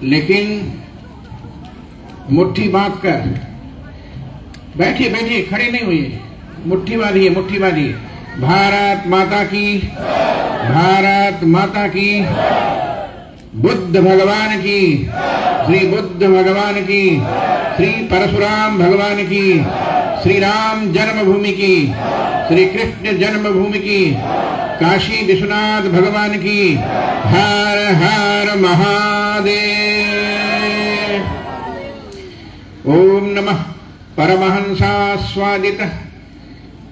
लेकिन मुट्ठी बांध कर बैठिए, बैठिए, खड़े नहीं हुई, मुट्ठी बांधिए, मुट्ठी बांधिए। भारत माता की, भारत माता की, बुद्ध भगवान की, श्री बुद्ध भगवान की, श्री परशुराम भगवान की, श्री राम जन्मभूमि की, श्री कृष्ण जन्मभूमि की, काशी विश्वनाथ भगवान की। हर हर महादेव। ओम नमः परमहंसास्वादित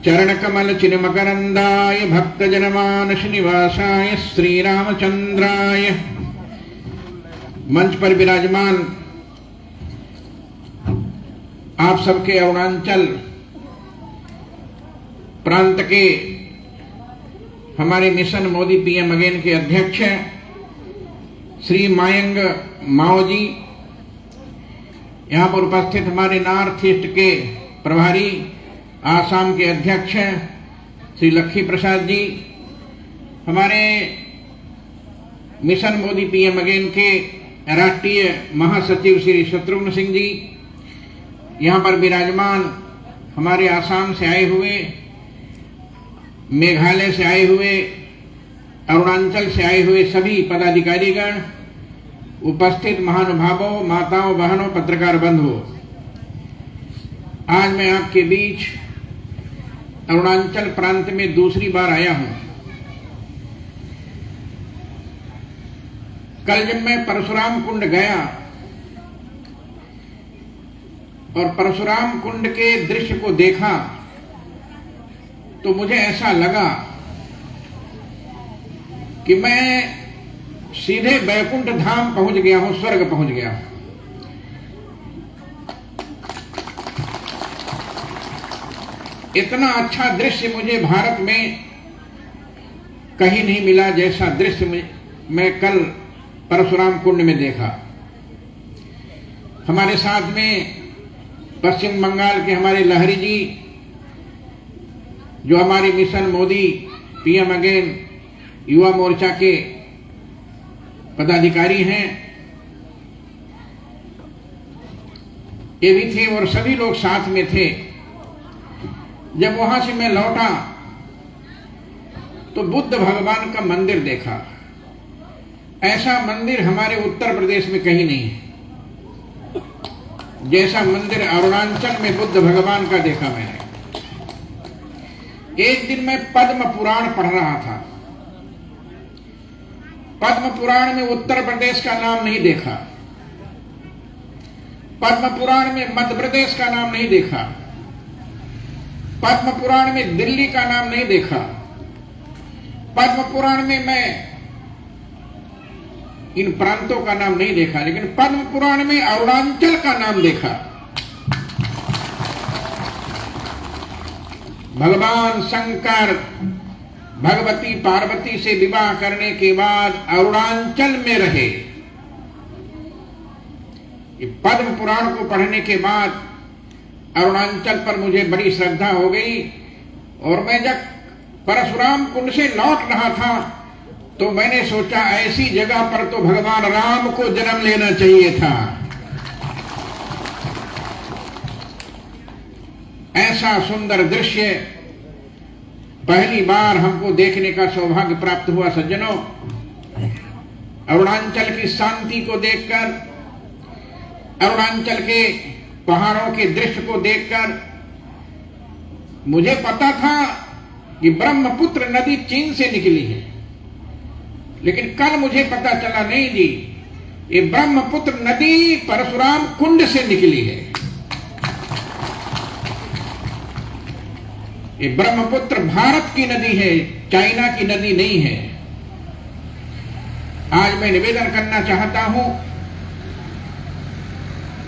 चरणकमल चिन्मकरंदाय भक्तजनमानस निवासाय श्री रामचंद्राय। मंच पर विराजमान आप सबके अरुणाचल प्रांत के हमारे मिशन मोदी पीएम अगेन के अध्यक्ष श्री मायंग माओ जी, यहाँ पर उपस्थित हमारे नॉर्थ ईस्ट के प्रभारी आसाम के अध्यक्ष श्री लक्ष्मी प्रसाद जी, हमारे मिशन मोदी पीएम अगेन के राष्ट्रीय महासचिव श्री शत्रुघ्न सिंह जी, यहाँ पर विराजमान हमारे आसाम से आए हुए, मेघालय से आए हुए, अरुणाचल से आए हुए सभी पदाधिकारीगण, उपस्थित महानुभावों, माताओं, बहनों, पत्रकार बंधुओं, आज मैं आपके बीच अरुणाचल प्रांत में दूसरी बार आया हूं। कल जब मैं परशुराम कुंड गया और परशुराम कुंड के दृश्य को देखा तो मुझे ऐसा लगा कि मैं सीधे बैकुंठ धाम पहुंच गया हूं, स्वर्ग पहुंच गया हूं। इतना अच्छा दृश्य मुझे भारत में कहीं नहीं मिला जैसा दृश्य मैं कल परशुराम कुंड में देखा। हमारे साथ में पश्चिम बंगाल के हमारे लहरी जी, जो हमारे mission Modi PM again Yuva Morcha के पदाधिकारी हैं, ये भी थे और सभी लोग साथ में थे। जब वहां से मैं लौटा तो बुद्ध भगवान का मंदिर देखा। ऐसा मंदिर हमारे उत्तर प्रदेश में कहीं नहीं है जैसा मंदिर अरुणाचल में बुद्ध भगवान का देखा मैंने। एक दिन मैं पद्म पुराण पढ़ रहा था। पद्म पुराण में उत्तर प्रदेश का नाम नहीं देखा, पद्म पुराण में मध्य प्रदेश का नाम नहीं देखा, पद्म पुराण में दिल्ली का नाम नहीं देखा, पद्म पुराण में मैं इन प्रांतों का नाम नहीं देखा, लेकिन पद्म पुराण में अरुणाचल का नाम देखा। भगवान शंकर भगवती पार्वती से विवाह करने के बाद अरुणाचल में रहे। पद्म पुराण को पढ़ने के बाद अरुणाचल पर मुझे बड़ी श्रद्धा हो गई और मैं जब परशुराम कुंड से लौट रहा था तो मैंने सोचा ऐसी जगह पर तो भगवान राम को जन्म लेना चाहिए था। ऐसा सुंदर दृश्य पहली बार हमको देखने का सौभाग्य प्राप्त हुआ सज्जनों। अरुणाचल की शांति को देखकर, अरुणाचल के पहाड़ों के दृश्य को देखकर मुझे पता था कि ब्रह्मपुत्र नदी चीन से निकली है, लेकिन कल मुझे पता चला नहीं जी, ये ब्रह्मपुत्र नदी परशुराम कुंड से निकली है। ये ब्रह्मपुत्र भारत की नदी है, चाइना की नदी नहीं है। आज मैं निवेदन करना चाहता हूं,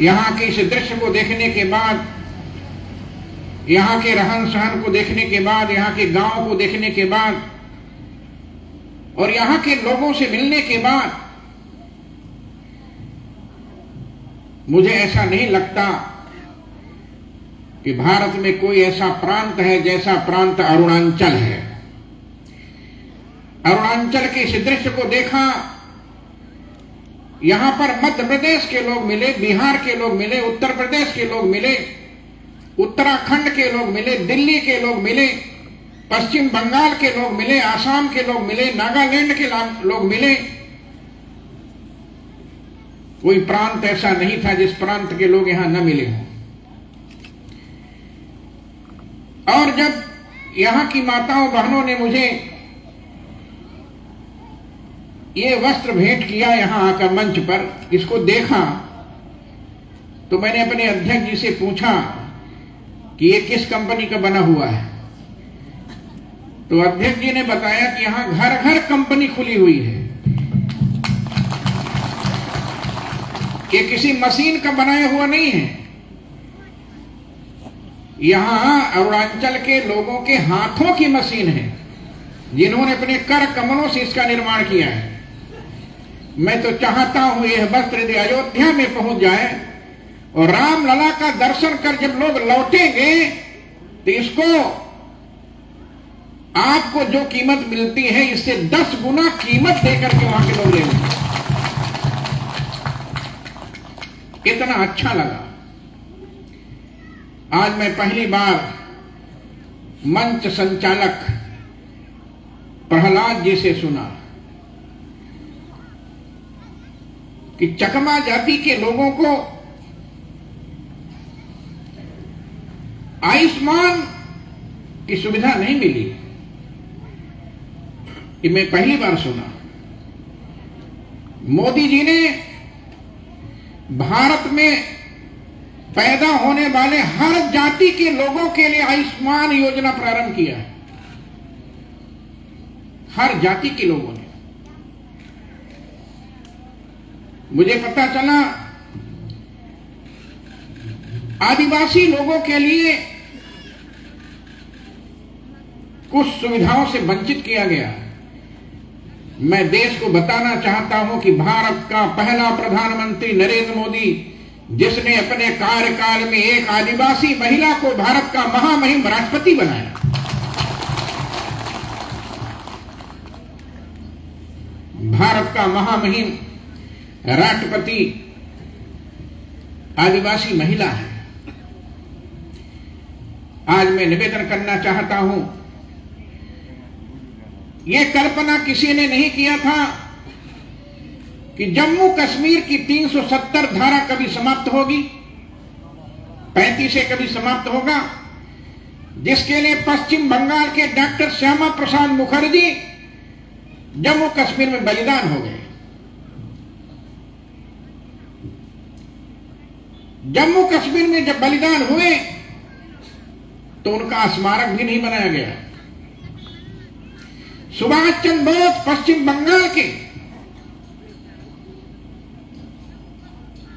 यहां के इस दृश्य को देखने के बाद, यहां के रहन सहन को देखने के बाद, यहां के गांव को देखने के बाद और यहां के लोगों से मिलने के बाद मुझे ऐसा नहीं लगता कि भारत में कोई ऐसा प्रांत है जैसा प्रांत अरुणाचल है। अरुणाचल के इस दृश्य को देखा यहां पर मध्य प्रदेश के लोग मिले, बिहार के लोग मिले, उत्तर प्रदेश के लोग मिले, उत्तराखंड के लोग मिले, दिल्ली के लोग मिले, पश्चिम बंगाल के लोग मिले, आसाम के लोग मिले, नागालैंड के लोग मिले। कोई प्रांत ऐसा नहीं था जिस प्रांत के लोग यहां न मिले हों। और जब यहां की माताओं बहनों ने मुझे ये वस्त्र भेंट किया यहां आकर मंच पर, इसको देखा तो मैंने अपने अध्यक्ष जी से पूछा कि ये किस कंपनी का बना हुआ है। तो अध्यक्ष जी ने बताया कि यहां घर घर कंपनी खुली हुई है, ये किसी मशीन का बनाया हुआ नहीं है। यहां अरुणाचल के लोगों के हाथों की मशीन है, जिन्होंने अपने कर कमलों से इसका निर्माण किया है। मैं तो चाहता हूं यह वस्त्र यदि अयोध्या में पहुंच जाए और रामलला का दर्शन कर जब लोग लौटेंगे तो इसको आपको जो कीमत मिलती है इससे 10 गुना कीमत देकर के वहां के लोग लेंगे। इतना अच्छा लगा। आज मैं पहली बार मंच संचालक प्रहलाद जी से सुना कि चकमा जाति के लोगों को आयुष्मान की सुविधा नहीं मिली। ये मैं पहली बार सुना। मोदी जी ने भारत में पैदा होने वाले हर जाति के लोगों के लिए आयुष्मान योजना प्रारंभ किया है। हर जाति के लोगों ने। मुझे पता चला आदिवासी लोगों के लिए कुछ सुविधाओं से वंचित किया गया। मैं देश को बताना चाहता हूं कि भारत का पहला प्रधानमंत्री नरेंद्र मोदी, जिसने अपने कार्यकाल में एक आदिवासी महिला को भारत का महामहिम राष्ट्रपति बनाया। भारत का महामहिम राष्ट्रपति आदिवासी महिला है। आज मैं निवेदन करना चाहता हूं, यह कल्पना किसी ने नहीं किया था कि जम्मू कश्मीर की 370 धारा कभी समाप्त होगी, 35 से कभी समाप्त होगा, जिसके लिए पश्चिम बंगाल के डॉक्टर श्यामा प्रसाद मुखर्जी जम्मू कश्मीर में बलिदान हो गए। जम्मू कश्मीर में जब बलिदान हुए तो उनका स्मारक भी नहीं बनाया गया। सुभाष चंद्र बोस पश्चिम बंगाल के,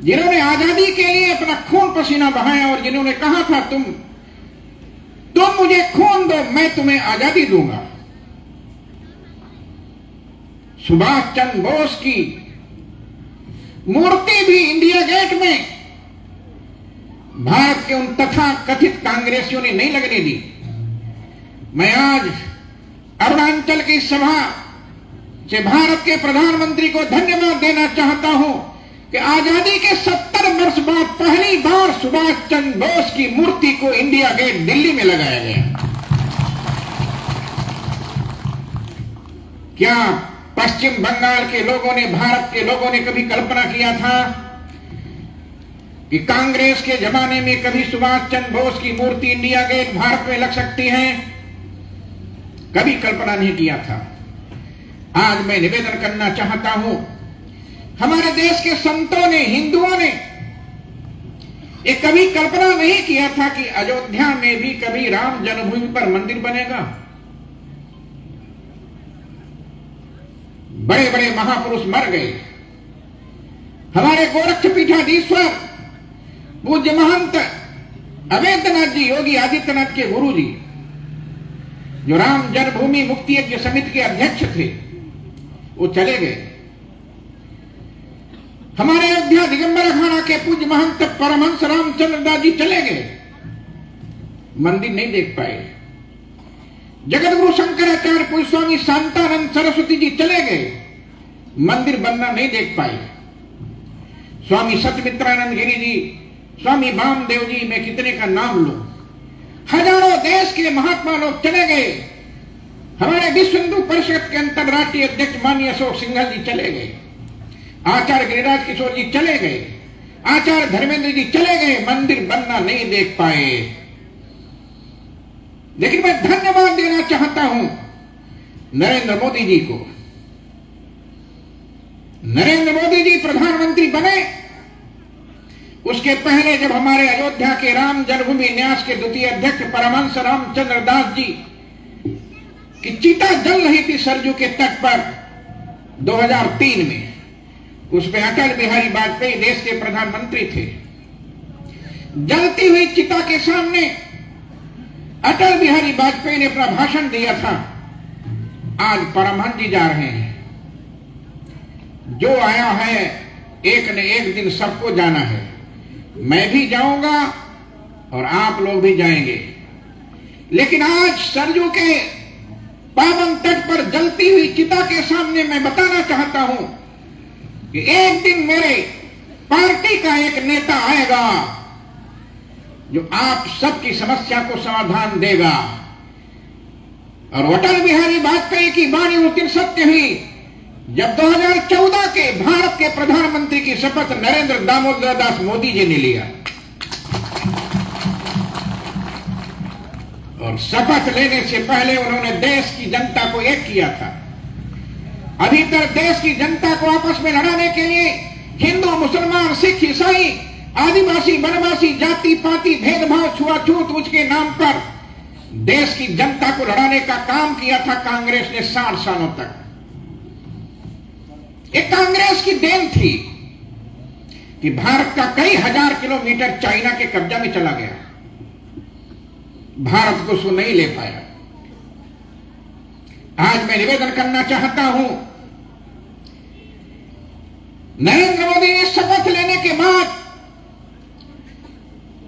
जिन्होंने आजादी के लिए अपना खून पसीना बहाया और जिन्होंने कहा था तुम मुझे खून दो, मैं तुम्हें आजादी दूंगा। सुभाष चंद्र बोस की मूर्ति भी इंडिया गेट में भारत के उन तथा कथित कांग्रेसियों ने नहीं लगने दी। मैं आज अरुणाचल की सभा से भारत के प्रधानमंत्री को धन्यवाद देना चाहता हूं कि आजादी के 70 वर्ष बाद पहली बार सुभाष चंद्र बोस की मूर्ति को इंडिया गेट दिल्ली में लगाया गया। क्या पश्चिम बंगाल के लोगों ने, भारत के लोगों ने कभी कल्पना किया था कि कांग्रेस के जमाने में कभी सुभाष चंद्र बोस की मूर्ति इंडिया गेट भारत में लग सकती है? कभी कल्पना नहीं किया था। आज मैं निवेदन करना चाहता हूं, हमारे देश के संतों ने, हिंदुओं ने ये कभी कल्पना नहीं किया था कि अयोध्या में भी कभी राम जन्मभूमि पर मंदिर बनेगा। बड़े बड़े महापुरुष मर गए। हमारे गोरक्षपीठाधीश्वर पूज्य महंत अवैधनाथ जी, योगी आदित्यनाथ के गुरु जी, जो राम जन्मभूमि मुक्ति यज्ञ समिति के अध्यक्ष थे, वो चले गए। हमारे अयोध्या दिगंबर अखाड़ा के पूज्य महंत परमहंस रामचंद्र दास जी चले गए, मंदिर नहीं देख पाए। जगत गुरु शंकराचार्य पूज्य स्वामी शांतानंद सरस्वती जी चले गए, मंदिर बनना नहीं देख पाए। स्वामी सत्यमित्रानंद गिरी जी, स्वामी वामदेव जी, मैं कितने का नाम लूं। हजारों देश के महात्मा लोग चले गए। हमारे विश्व हिंदू परिषद के अंतर्राष्ट्रीय अध्यक्ष माननीय अशोक सिंघल जी चले गए, आचार्य गिरिराज किशोर जी चले गए, आचार्य धर्मेंद्र जी चले गए, मंदिर बनना नहीं देख पाए। लेकिन मैं धन्यवाद देना चाहता हूं नरेंद्र मोदी जी को। नरेंद्र मोदी जी प्रधानमंत्री बने, उसके पहले जब हमारे अयोध्या के राम जन्मभूमि न्यास के द्वितीय अध्यक्ष परमहंस रामचंद्र दास जी की चिता जल रही थी सरजू के तट पर 2003 में, उसमें अटल बिहारी वाजपेयी देश के प्रधानमंत्री थे। जलती हुई चिता के सामने अटल बिहारी वाजपेयी ने अपना भाषण दिया था। आज परमहंस जी जा रहे हैं। जो आया है एक न एक दिन सबको जाना है। मैं भी जाऊंगा और आप लोग भी जाएंगे। लेकिन आज सरजू के पावन तट पर जलती हुई चिता के सामने मैं बताना चाहता हूं कि एक दिन मेरे पार्टी का एक नेता आएगा जो आप सबकी समस्या को समाधान देगा। और अटल बिहारी वाजपेयी की वाणी उस दिन सत्य हुई जब 2014 के भारत के प्रधानमंत्री की शपथ नरेंद्र दामोदर दास मोदी जी ने लिया। और शपथ लेने से पहले उन्होंने देश की जनता को एक किया था। अभी तक देश की जनता को आपस में लड़ाने के लिए हिंदू, मुसलमान, सिख, ईसाई, आदिवासी, वनवासी, जाति पाति, भेदभाव, छुआछूत उसके नाम पर देश की जनता को लड़ाने का काम किया था कांग्रेस ने 60 सालों तक। एक कांग्रेस की देन थी कि भारत का कई हजार किलोमीटर चाइना के कब्जा में चला गया, भारत को उसको नहीं ले पाया। आज मैं निवेदन करना चाहता हूं, नरेंद्र मोदी ने शपथ लेने के बाद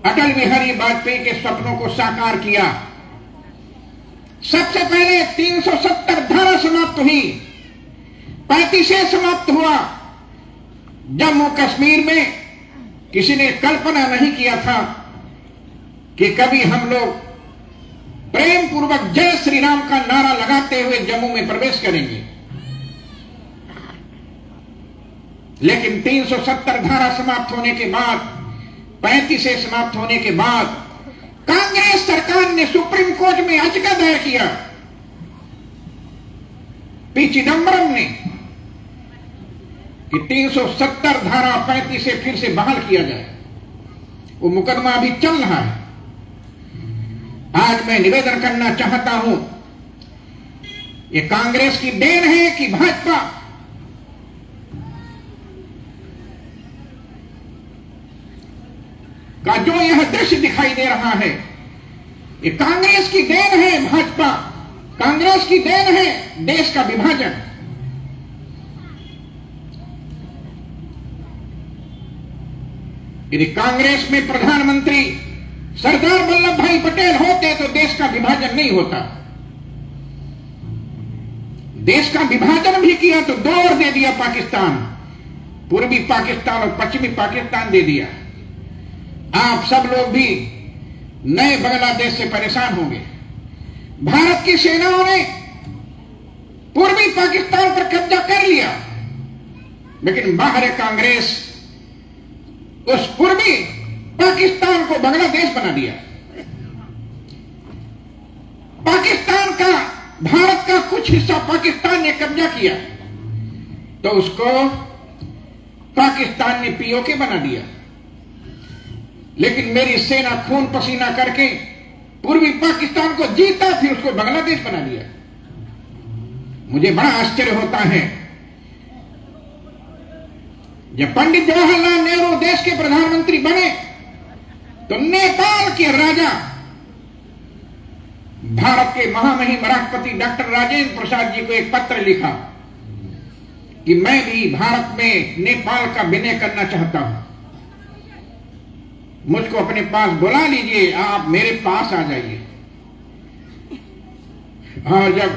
अटल बिहारी वाजपेयी के सपनों को साकार किया। सबसे पहले 370 धारा समाप्त हुई, 35 समाप्त हुआ। जम्मू कश्मीर में किसी ने कल्पना नहीं किया था कि कभी हम लोग प्रेम पूर्वक जय श्री राम का नारा लगाते हुए जम्मू में प्रवेश करेंगे। लेकिन 370 धारा समाप्त होने के बाद, 35 समाप्त होने के बाद कांग्रेस सरकार ने सुप्रीम कोर्ट में याचिका दायर किया। पी चिदंबरम ने कि 370 धारा 35 से फिर से बहाल किया जाए। वो मुकदमा अभी चल रहा है। आज मैं निवेदन करना चाहता हूं, ये कांग्रेस की देन है कि भाजपा का जो यह दृश्य दिखाई दे रहा है, ये कांग्रेस की देन है। भाजपा कांग्रेस की देन है देश का विभाजन। यदि कांग्रेस में प्रधानमंत्री सरदार वल्लभ भाई पटेल होते तो देश का विभाजन नहीं होता। देश का विभाजन भी किया तो दो और दे दिया पाकिस्तान, पूर्वी पाकिस्तान और पश्चिमी पाकिस्तान दे दिया। आप सब लोग भी नए बांग्लादेश से परेशान होंगे। भारत की सेनाओं ने पूर्वी पाकिस्तान पर कब्जा कर लिया, लेकिन बाहर कांग्रेस उस पूर्वी पाकिस्तान को बांग्लादेश बना दिया। पाकिस्तान का, भारत का कुछ हिस्सा पाकिस्तान ने कब्जा किया तो उसको पाकिस्तान ने पीओके बना दिया। लेकिन मेरी सेना खून पसीना करके पूर्वी पाकिस्तान को जीता, फिर उसको बांग्लादेश बना दिया। मुझे बड़ा आश्चर्य होता है, जब पंडित जवाहरलाल नेहरू देश के प्रधानमंत्री बने तो नेपाल के राजा, भारत के महामहिम राष्ट्रपति डॉक्टर राजेंद्र प्रसाद जी को एक पत्र लिखा कि मैं भी भारत में नेपाल का विनय करना चाहता हूं, मुझको अपने पास बुला लीजिए, आप मेरे पास आ जाइए। और जब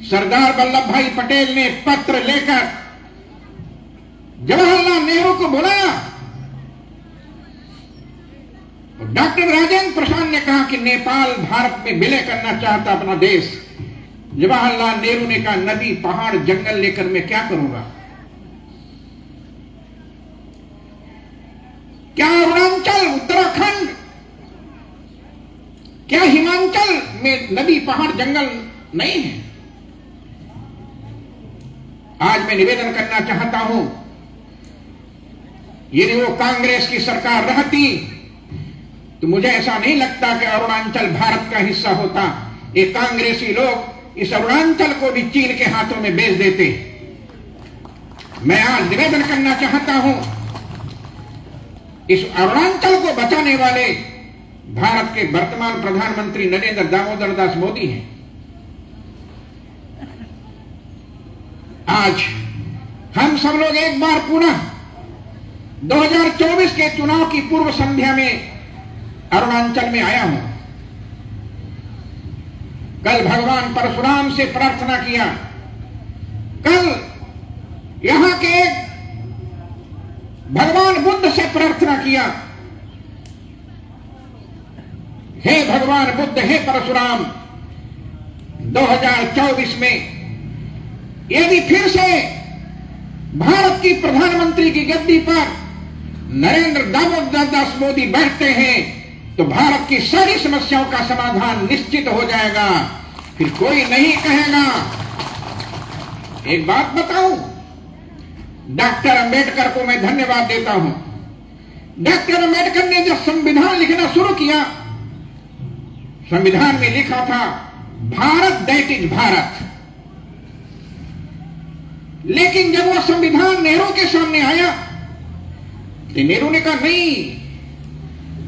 सरदार वल्लभ भाई पटेल ने पत्र लेकर जवाहरलाल नेहरू को बुलाया। डॉक्टर राजेंद्र प्रसाद ने कहा कि नेपाल भारत में विलय करना चाहता अपना देश। जवाहरलाल नेहरू ने कहा नदी पहाड़ जंगल लेकर मैं क्या करूंगा? क्या अरुणाचल, उत्तराखंड, क्या हिमाचल में नदी पहाड़ जंगल नहीं है? आज मैं निवेदन करना चाहता हूं, यदि वो कांग्रेस की सरकार रहती तो मुझे ऐसा नहीं लगता कि अरुणाचल भारत का हिस्सा होता। ये कांग्रेसी लोग इस अरुणाचल को भी चीन के हाथों में बेच देते। मैं आज निवेदन करना चाहता हूं, इस अरुणाचल को बचाने वाले भारत के वर्तमान प्रधानमंत्री नरेंद्र दामोदर दास मोदी हैं। आज हम सब लोग एक बार पुनः 2024 के चुनाव की पूर्व संध्या में अरुणाचल में आया हूं। कल भगवान परशुराम से प्रार्थना किया, कल यहां के भगवान बुद्ध से प्रार्थना किया, हे भगवान बुद्ध, हे परशुराम, 2024 में यदि फिर से भारत की प्रधानमंत्री की गद्दी पर नरेंद्र दामोदर दास मोदी बैठते हैं तो भारत की सारी समस्याओं का समाधान निश्चित हो जाएगा। फिर कोई नहीं कहेगा। एक बात बताऊं, डॉक्टर अंबेडकर को मैं धन्यवाद देता हूं। डॉक्टर अंबेडकर ने जब संविधान लिखना शुरू किया, संविधान में लिखा था भारत दैट इज भारत। लेकिन जब वह संविधान नेहरू के सामने आया तो नेहरू ने कहा नहीं,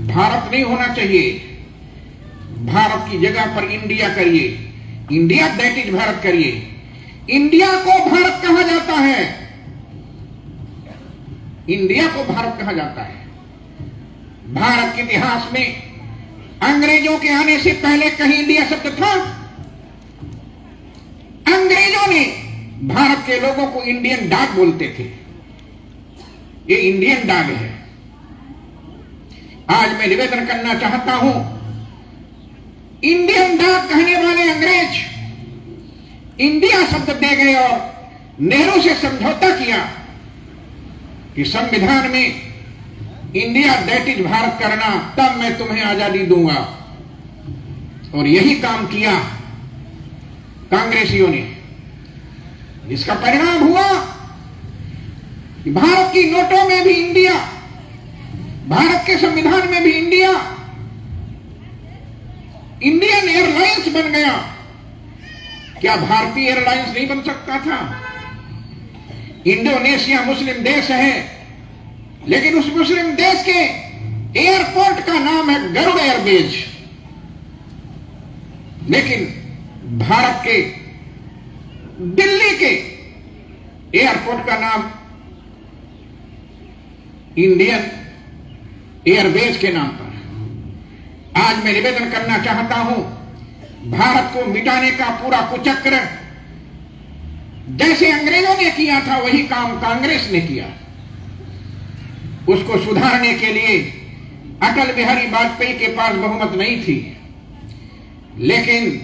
भारत नहीं होना चाहिए, भारत की जगह पर इंडिया करिए, इंडिया दैट इज भारत करिए। इंडिया को भारत कहा जाता है, इंडिया को भारत कहा जाता है। भारत के इतिहास में अंग्रेजों के आने से पहले कहीं इंडिया शब्द था? अंग्रेजों ने भारत के लोगों को इंडियन डॉग बोलते थे। ये इंडियन डॉग है। आज मैं निवेदन करना चाहता हूं, इंडियन डॉग कहने वाले अंग्रेज इंडिया शब्द दे गए और नेहरू से समझौता किया कि संविधान में इंडिया दैट इज भारत करना, तब मैं तुम्हें आजादी दूंगा। और यही काम किया कांग्रेसियों ने, जिसका परिणाम हुआ कि भारत की नोटों में भी इंडिया, भारत के संविधान में भी इंडिया, इंडियन एयरलाइंस बन गया। क्या भारतीय एयरलाइंस नहीं बन सकता था? इंडोनेशिया मुस्लिम देश है, लेकिन उस मुस्लिम देश के एयरपोर्ट का नाम है गरुड़ एयरबेज। लेकिन भारत के दिल्ली के एयरपोर्ट का नाम इंडियन एयरबेज के नाम पर। आज मैं निवेदन करना चाहता हूं, भारत को मिटाने का पूरा कुचक्र जैसे अंग्रेजों ने किया था वही काम कांग्रेस ने किया। उसको सुधारने के लिए अटल बिहारी वाजपेयी के पास बहुमत नहीं थी, लेकिन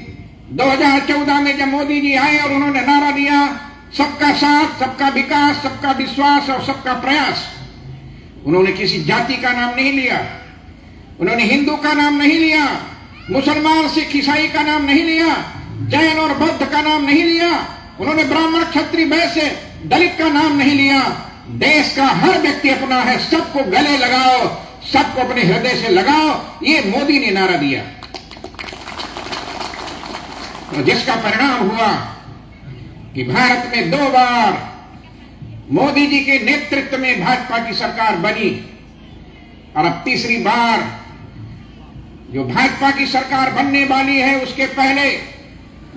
2014 में जब मोदी जी आए और उन्होंने नारा दिया सबका साथ, सबका विकास, सबका विश्वास और सबका प्रयास, उन्होंने किसी जाति का नाम नहीं लिया, उन्होंने हिंदू का नाम नहीं लिया, मुसलमान सिख ईसाई का नाम नहीं लिया, जैन और बौद्ध का नाम नहीं लिया, उन्होंने ब्राह्मण क्षत्रिय वैश्य दलित का नाम नहीं लिया। देश का हर व्यक्ति अपना है, सबको गले लगाओ, सबको अपने हृदय से लगाओ, ये मोदी ने नारा दिया। तो जिसका परिणाम हुआ कि भारत में 2 बार मोदी जी के नेतृत्व में भाजपा की सरकार बनी और अब तीसरी बार जो भाजपा की सरकार बनने वाली है, उसके पहले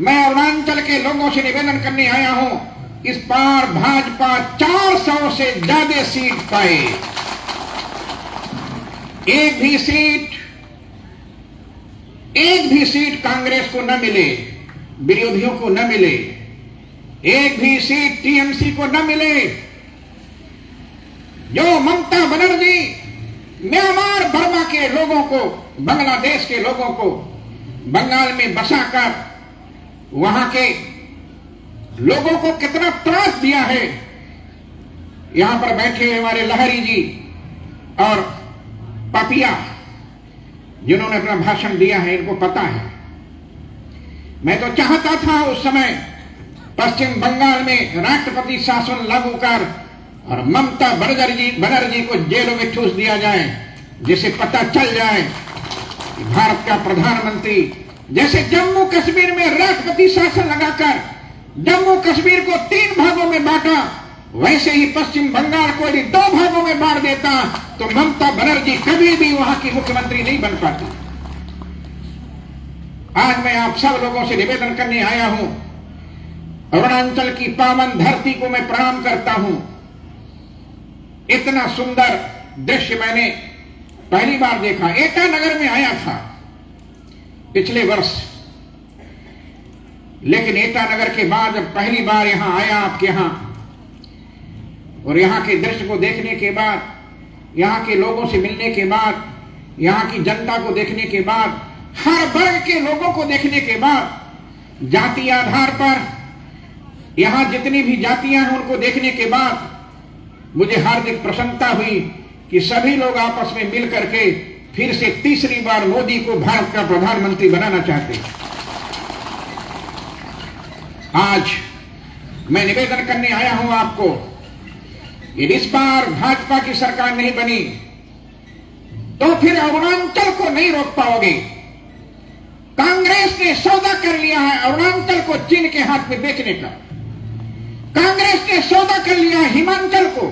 मैं अरुणाचल के लोगों से निवेदन करने आया हूं, इस बार भाजपा 400 से ज्यादा सीट पाए। एक भी सीट कांग्रेस को न मिले, विरोधियों को न मिले, एक भी सीट टीएमसी को न मिले। जो ममता बनर्जी म्यांमार बर्मा के लोगों को, बांग्लादेश के लोगों को बंगाल में बसाकर वहां के लोगों को कितना त्रास दिया है। यहां पर बैठे हुए हमारे लहरी जी और पापिया जिन्होंने अपना भाषण दिया है, इनको पता है। मैं तो चाहता था उस समय पश्चिम बंगाल में राष्ट्रपति शासन लागू कर और ममता बनर्जी को जेलों में ठूस दिया जाए, जिसे पता चल जाए कि भारत का प्रधानमंत्री, जैसे जम्मू कश्मीर में राष्ट्रपति शासन लगाकर जम्मू कश्मीर को 3 भागों में बांटा, वैसे ही पश्चिम बंगाल को यदि 2 भागों में बांट देता तो ममता बनर्जी कभी भी वहां की मुख्यमंत्री नहीं बन पाती। आज मैं आप सब लोगों से निवेदन करने आया हूं, अरुणाचल की पावन धरती को मैं प्रणाम करता हूं। इतना सुंदर दृश्य मैंने पहली बार देखा। ईटानगर में आया था पिछले वर्ष, लेकिन ईटानगर के बाद जब पहली बार यहां आया आपके यहां, और यहां के दृश्य को देखने के बाद, यहां के लोगों से मिलने के बाद, यहां की जनता को देखने के बाद, हर वर्ग के लोगों को देखने के बाद, जाति आधार पर यहां जितनी भी जातियां हैं उनको देखने के बाद मुझे हार्दिक प्रसन्नता हुई कि सभी लोग आपस में मिल करके फिर से तीसरी बार मोदी को भारत का प्रधानमंत्री बनाना चाहते हैं। आज मैं निवेदन करने आया हूं आपको, यदि इस बार भाजपा की सरकार नहीं बनी तो फिर अरुणाचल को नहीं रोक पाओगे। कांग्रेस ने सौदा कर लिया है अरुणाचल को चीन के हाथ में बेचने का। कांग्रेस ने सौदा कर लिया है हिमाचल को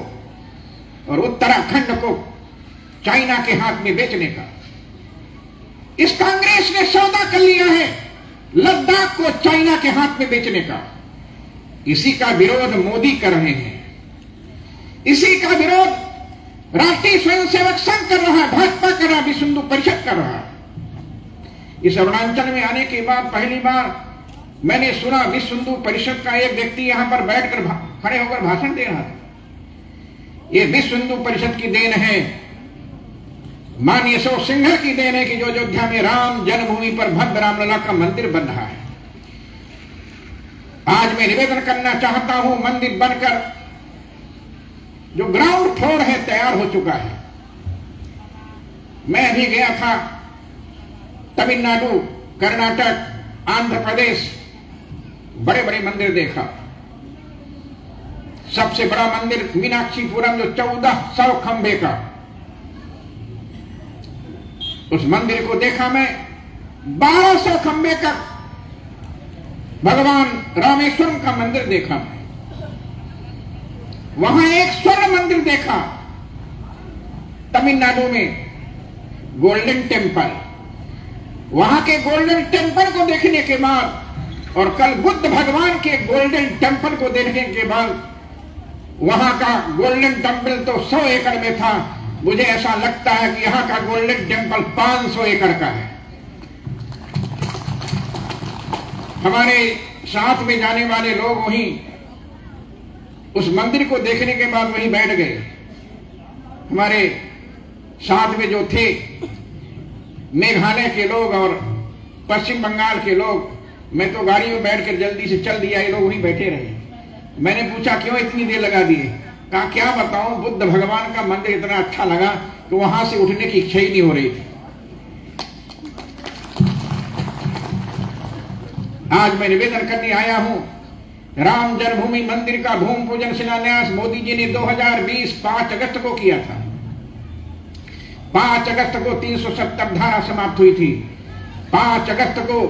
और उत्तराखंड को चाइना के हाथ में बेचने का। इस कांग्रेस ने सौदा कर लिया है लद्दाख को चाइना के हाथ में बेचने का। इसी का विरोध मोदी कर रहे हैं, इसी का विरोध राष्ट्रीय स्वयंसेवक संघ कर रहा है, भाजपा कर रहा है, विश्व हिंदू परिषद कर रहा है। इस अरुणाचल में आने के बाद पहली बार मैंने सुना विश्व हिंदू परिषद का एक व्यक्ति यहां पर बैठकर खड़े होकर भाषण दे रहा था। यह विश्व हिंदू परिषद की देन है, माननीय सो सिंघल की देन है कि जो अयोध्या में राम जन्मभूमि पर भव्य रामलला का मंदिर बन रहा है। आज मैं निवेदन करना चाहता हूं, मंदिर बनकर जो ग्राउंड फ्लोर है तैयार हो चुका है। मैं अभी गया था तमिलनाडु, कर्नाटक, आंध्र प्रदेश, बड़े बड़े मंदिर देखा। सबसे बड़ा मंदिर मीनाक्षीपुरम जो 1400 खंबे का, उस मंदिर को देखा मैं। 1200 खंबे का भगवान रामेश्वरम का मंदिर देखा मैं। वहां एक स्वर्ण मंदिर देखा तमिलनाडु में, गोल्डन टेम्पल। वहां के गोल्डन टेम्पल को देखने के बाद और कल बुद्ध भगवान के गोल्डन टेम्पल को देखने के बाद, वहां का गोल्डन टेम्पल तो 100 एकड़ में था। मुझे ऐसा लगता है कि यहां का गोल्डन टेम्पल 500 एकड़ का है। हमारे साथ में जाने वाले लोग वहीं उस मंदिर को देखने के बाद वहीं बैठ गए। हमारे साथ में जो थे मेघालय के लोग और पश्चिम बंगाल के लोग, मैं तो गाड़ी में बैठकर जल्दी से चल दिया, ये लोग वहीं बैठे रहे। मैंने पूछा क्यों इतनी देर लगा दिए? कहा क्या बताऊं, बुद्ध भगवान का मंदिर इतना अच्छा लगा कि वहां से उठने की इच्छा ही नहीं हो रही थी। आज मैं निवेदन करने आया हूं, राम जन्मभूमि मंदिर का भूमि पूजन शिलान्यास मोदी जी ने 2020 5 अगस्त को किया था। 5 अगस्त को 370 धारा समाप्त हुई थी। 5 अगस्त को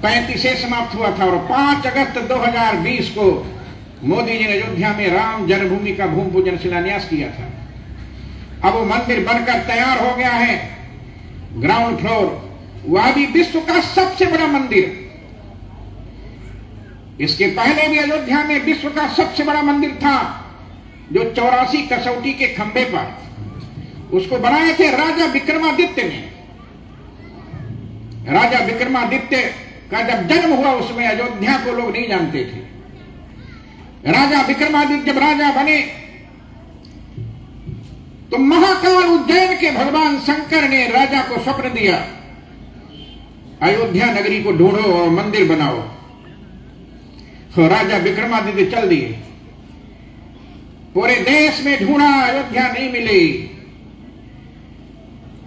35 समाप्त हुआ था और 5 अगस्त 2020 को मोदी जी ने अयोध्या में राम जन्मभूमि का भूमि पूजन शिलान्यास किया था। अब वो मंदिर बनकर तैयार हो गया है, ग्राउंड फ्लोर, वह भी विश्व का सबसे बड़ा मंदिर। इसके पहले भी अयोध्या में विश्व का सबसे बड़ा मंदिर था जो 84 कसौटी के खंबे पर, उसको बनाए थे राजा विक्रमादित्य ने। राजा विक्रमादित्य का जब जन्म हुआ उसमें अयोध्या को लोग नहीं जानते थे। राजा विक्रमादित्य जब राजा बने तो महाकाल उज्जैन के भगवान शंकर ने राजा को स्वप्न दिया, अयोध्या नगरी को ढूंढो और मंदिर बनाओ। तो राजा विक्रमादित्य चल दिए, पूरे देश में ढूंढा, अयोध्या नहीं मिली।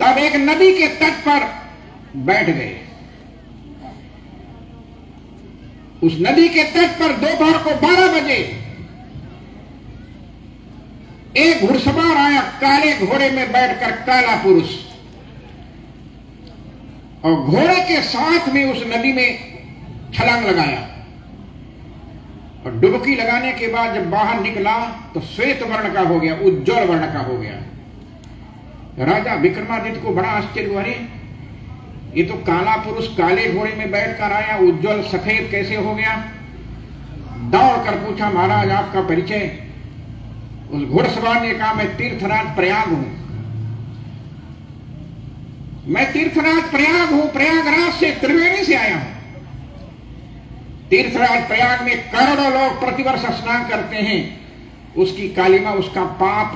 तब एक नदी के तट पर बैठ गए। उस नदी के तट पर दोपहर को 12 बजे एक घुड़सवार आया, काले घोड़े में बैठकर, काला पुरुष, और घोड़े के साथ में उस नदी में छलांग लगाया। और डुबकी लगाने के बाद जब बाहर निकला तो श्वेत वर्ण का हो गया, उज्जवल वर्ण का हो गया। राजा विक्रमादित्य को बड़ा आश्चर्य हुआ, अरे ये तो काला पुरुष काले घोड़े में बैठकर आया, उज्जवल सफेद कैसे हो गया? दौड़ कर पूछा, महाराज आपका परिचय? उस घुड़सवार ने कहा, मैं तीर्थराज प्रयाग हूं, मैं तीर्थराज प्रयाग हूं, प्रयागराज से, त्रिवेणी से आया हूं। तीर्थराज प्रयाग में करोड़ों लोग प्रतिवर्ष स्नान करते हैं, उसकी कालिमा, उसका पाप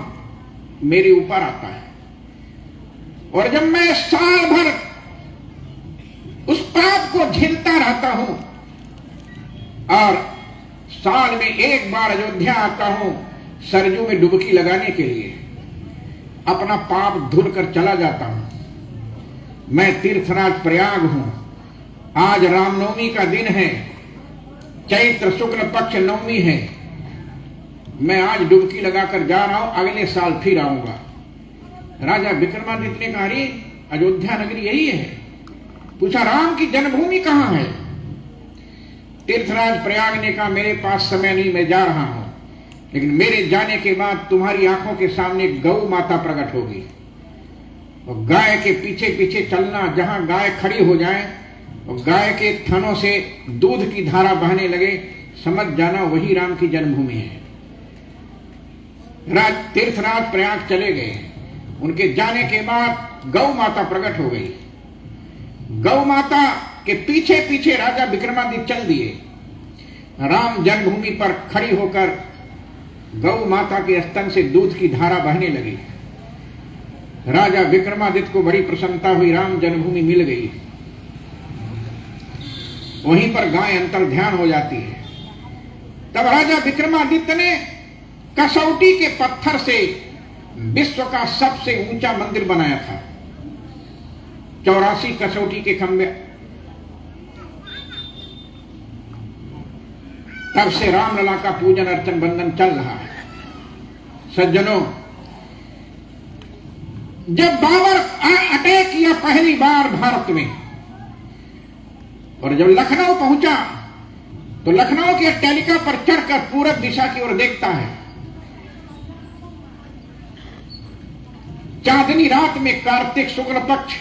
मेरे ऊपर आता है। और जब मैं साल भर उस पाप को झेलता रहता हूं और साल में एक बार अयोध्या आता हूं सरजू में डुबकी लगाने के लिए, अपना पाप धुल कर चला जाता हूं। मैं तीर्थराज प्रयाग हूं। आज रामनवमी का दिन है, चैत्र शुक्ल पक्ष नवमी है। मैं आज डुबकी लगाकर जा रहा हूं, अगले साल फिर आऊंगा। राजा विक्रमादित्य ने कहा, अरे अयोध्या नगरी यही है? पूछा, राम की जन्मभूमि कहां है? तीर्थराज प्रयाग ने कहा, मेरे पास समय नहीं, मैं जा रहा हूं, लेकिन मेरे जाने के बाद तुम्हारी आंखों के सामने गौ माता प्रकट होगी, और गाय के पीछे पीछे चलना, जहां गाय खड़ी हो जाए और गाय के थनों से दूध की धारा बहने लगे, समझ जाना वही राम की जन्मभूमि है। तीर्थराज प्रयाग चले गए। उनके जाने के बाद गौ माता प्रकट हो गई। गौ माता के पीछे पीछे राजा विक्रमादित्य चल दिए। राम जन्मभूमि पर खड़ी होकर गौ माता के स्तन से दूध की धारा बहने लगी। राजा विक्रमादित्य को बड़ी प्रसन्नता हुई, राम जन्मभूमि मिल गई। वहीं पर गाय अंतर ध्यान हो जाती है। तब राजा विक्रमादित्य ने कसौटी के पत्थर से विश्व का सबसे ऊंचा मंदिर बनाया था। 84 कसौटी के खंभे। तब से रामलला का पूजन अर्चन बंधन चल रहा है। सज्जनों, जब बाबर अटैक किया पहली बार भारत में, और जब लखनऊ पहुंचा तो लखनऊ के अट्टालिका पर चढ़कर पूरब दिशा की ओर देखता है। चांदनी रात में कार्तिक शुक्ल पक्ष,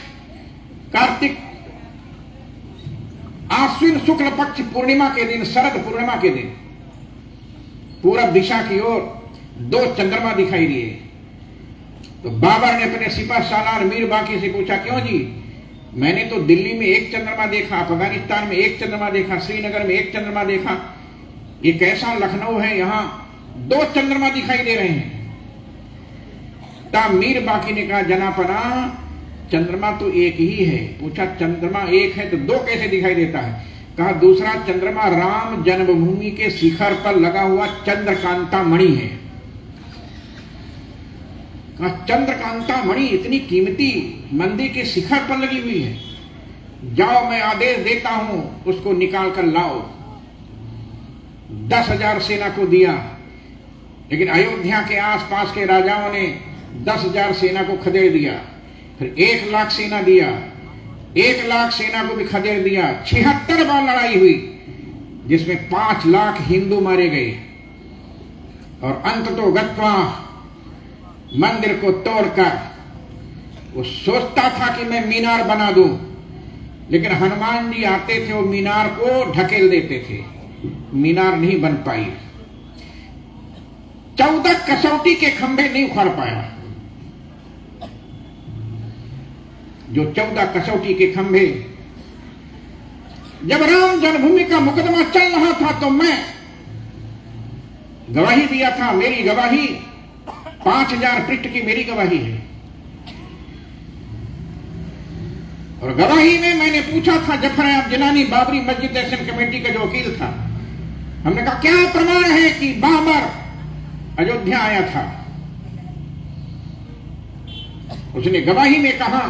कार्तिक आश्विन शुक्ल पक्ष पूर्णिमा के दिन, शरद पूर्णिमा के दिन, पूरब दिशा की ओर 2 चंद्रमा दिखाई दिए। तो बाबर ने अपने सिपह सालार मीर बाकी से पूछा, क्यों जी? मैंने तो दिल्ली में 1 चंद्रमा देखा, अफगानिस्तान में 1 चंद्रमा देखा, श्रीनगर में 1 चंद्रमा देखा, ये कैसा लखनऊ है, यहां 2 चंद्रमा दिखाई दे रहे हैं। तब मीर बाकी ने कहा, जनापना चंद्रमा तो एक ही है। पूछा, चंद्रमा एक है तो 2 कैसे दिखाई देता है? कहा, दूसरा चंद्रमा राम जन्मभूमि के शिखर पर लगा हुआ चंद्रकांता मणि है। कहा, चंद्रकांता मणि इतनी कीमती मंदिर के शिखर पर लगी हुई है? जाओ, मैं आदेश देता हूं, उसको निकाल कर लाओ। 10,000 सेना को दिया, लेकिन अयोध्या के आसपास के राजाओं ने 10,000 सेना को खदेड़ दिया। फिर 1 लाख सेना दिया, 1 लाख सेना को भी खदेड़ दिया। 76 बार लड़ाई हुई, जिसमें 5 लाख हिंदू मारे गए। और अंततो गत्वा मंदिर को तोड़कर वो सोचता था कि मैं मीनार बना दूं, लेकिन हनुमान जी आते थे, वो मीनार को ढकेल देते थे, मीनार नहीं बन पाई। 14 कसौटी के खंभे नहीं उखाड़ पाया। जो 14 कसौटी के खंभे, जब राम जन्मभूमि का मुकदमा चल रहा था तो मैं गवाही दिया था। मेरी गवाही 5000 पृष्ठ की मेरी गवाही है। और गवाही में मैंने पूछा था जफर अय्यूब जिलानी बाबरी मस्जिद एक्शन कमेटी का जो वकील था, हमने कहा क्या प्रमाण है कि बाबर अयोध्या आया था? उसने गवाही में कहा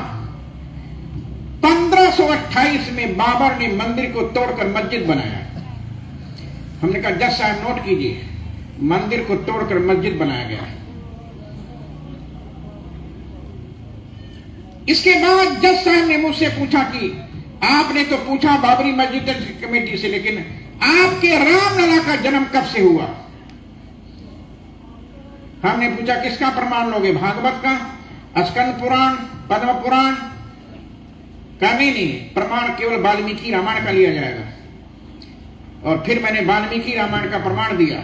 1528 में बाबर ने मंदिर को तोड़कर मस्जिद बनाया। हमने कहा जज साहब नोट कीजिए, मंदिर को तोड़कर मस्जिद बनाया गया। इसके बाद जज साहब ने मुझसे पूछा कि आपने तो पूछा बाबरी मस्जिद कमेटी से, लेकिन आपके रामलला का जन्म कब से हुआ? हमने पूछा किसका प्रमाण लोगे, भागवत का, स्कंद पुराण, पद्म पुराण का? नहीं, प्रमाण केवल वाल्मीकि रामायण का लिया जाएगा। और फिर मैंने वाल्मीकि रामायण का प्रमाण दिया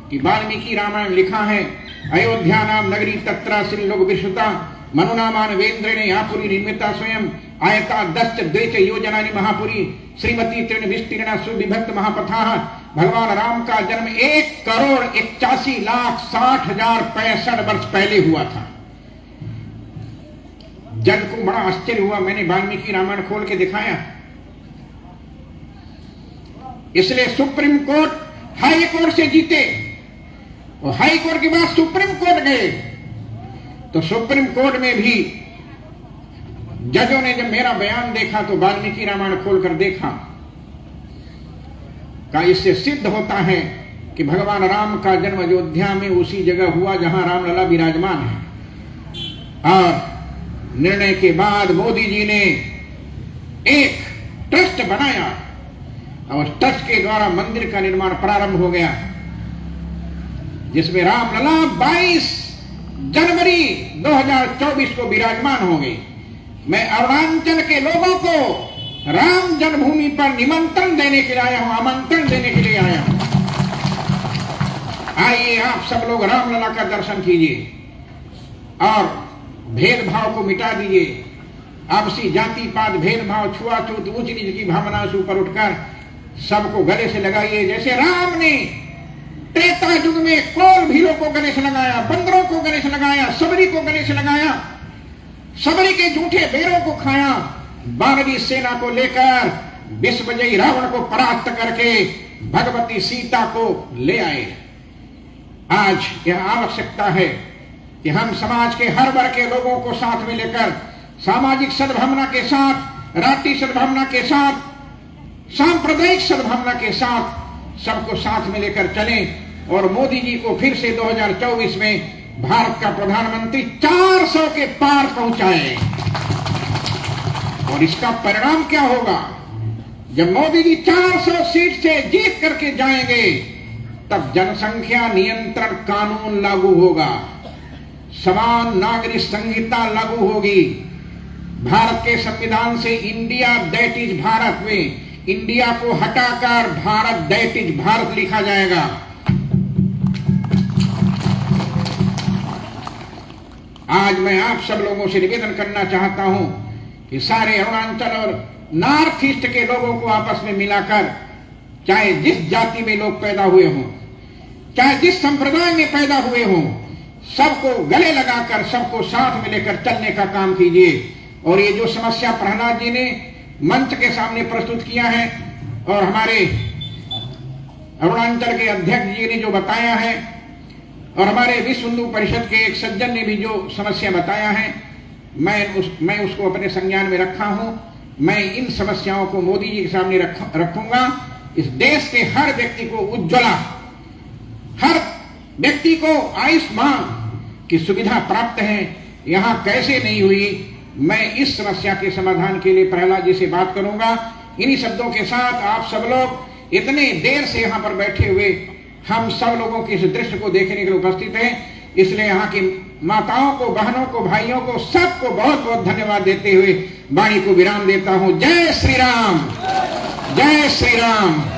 कि वाल्मीकि रामायण लिखा है, अयोध्या नाम नगरी तत्रा श्री लोक विश्रुता मनुनामान वेंद्र ने यापुरी निर्मिता स्वयं आयता 10 द्वैत योजनानि महापुरी श्रीमती तृण विस्तीर्ण सुविभक्त महापथा। भगवान राम का जन्म 1,81,60,65 वर्ष पहले हुआ था। जन को बड़ा आश्चर्य हुआ, मैंने वाल्मीकि रामायण खोल के दिखाया। इसलिए सुप्रीम कोर्ट हाई कोर्ट से जीते और हाई कोर्ट के बाद सुप्रीम कोर्ट गए, तो सुप्रीम कोर्ट में भी जजों ने जब मेरा बयान देखा तो वाल्मीकि रामायण खोलकर देखा, का इससे सिद्ध होता है कि भगवान राम का जन्म अयोध्या में उसी जगह हुआ जहां रामलला विराजमान है। और निर्णय के बाद मोदी जी ने एक ट्रस्ट बनाया और ट्रस्ट के द्वारा मंदिर का निर्माण प्रारंभ हो गया, जिसमें रामलला 22 जनवरी 2024 को विराजमान होंगे। मैं अरुणाचल के लोगों को राम जन्मभूमि पर निमंत्रण देने के लिए आया हूं, आमंत्रण देने के लिए आया हूं। आइए आप सब लोग रामलला का दर्शन कीजिए और भेदभाव को मिटा दीजिए। आपसी जाति पात भेदभाव छुआछूत ऊंच नीच की भावना से ऊपर उठकर सबको गले से लगाइए। जैसे राम ने त्रेता युग में क्रोल भीलों को गले से लगाया, बंदरों को गले से लगाया, सबरी को गले से लगाया, सबरी के झूठे बेरों को खाया, बानरी सेना को लेकर विश्वजयी रावण को परास्त करके भगवती सीता को ले आए। आज यह आवश्यकता है कि हम समाज के हर वर्ग के लोगों को साथ में लेकर सामाजिक सद्भावना के साथ, राष्ट्रीय सद्भावना के साथ, सांप्रदायिक सद्भावना के साथ सबको साथ में लेकर चलें और मोदी जी को फिर से 2024 में भारत का प्रधानमंत्री 400 के पार पहुंचाएं। और इसका परिणाम क्या होगा? जब मोदी जी 400 सीट से जीत करके जाएंगे, तब जनसंख्या नियंत्रण कानून लागू होगा, समान नागरिक संहिता लागू होगी। भारत के संविधान से इंडिया दैट इज भारत में इंडिया को हटाकर भारत दैट इज भारत लिखा जाएगा। आज मैं आप सब लोगों से निवेदन करना चाहता हूं कि सारे अरुणाचल और नॉर्थ ईस्ट के लोगों को आपस में मिलाकर, चाहे जिस जाति में लोग पैदा हुए हों, चाहे जिस संप्रदाय में पैदा हुए हों, सबको गले लगाकर सबको साथ में लेकर चलने का काम कीजिए। और ये जो समस्या प्रहलाद जी ने मंच के सामने प्रस्तुत किया है और हमारे अरुणाचल के अध्यक्ष जी ने जो बताया है और हमारे विश्व हिंदू परिषद के एक सज्जन ने भी जो समस्या बताया है, मैं उसको अपने संज्ञान में रखा हूं। मैं इन समस्याओं को मोदी जी के सामने रखूंगा। इस देश के हर व्यक्ति को उज्ज्वला, हर व्यक्ति को आयुष्मान की सुविधा प्राप्त है, यहां कैसे नहीं हुई। मैं इस समस्या के समाधान के लिए प्रहलाद जी से बात करूंगा। इन्हीं शब्दों के साथ आप सब लोग इतने देर से यहां पर बैठे हुए हम सब लोगों के इस दृश्य को देखने के लिए उपस्थित हैं, इसलिए यहाँ की माताओं को, बहनों को, भाइयों को, सबको बहुत बहुत धन्यवाद देते हुए वाणी को विराम देता हूं। जय श्री राम, जय श्री राम।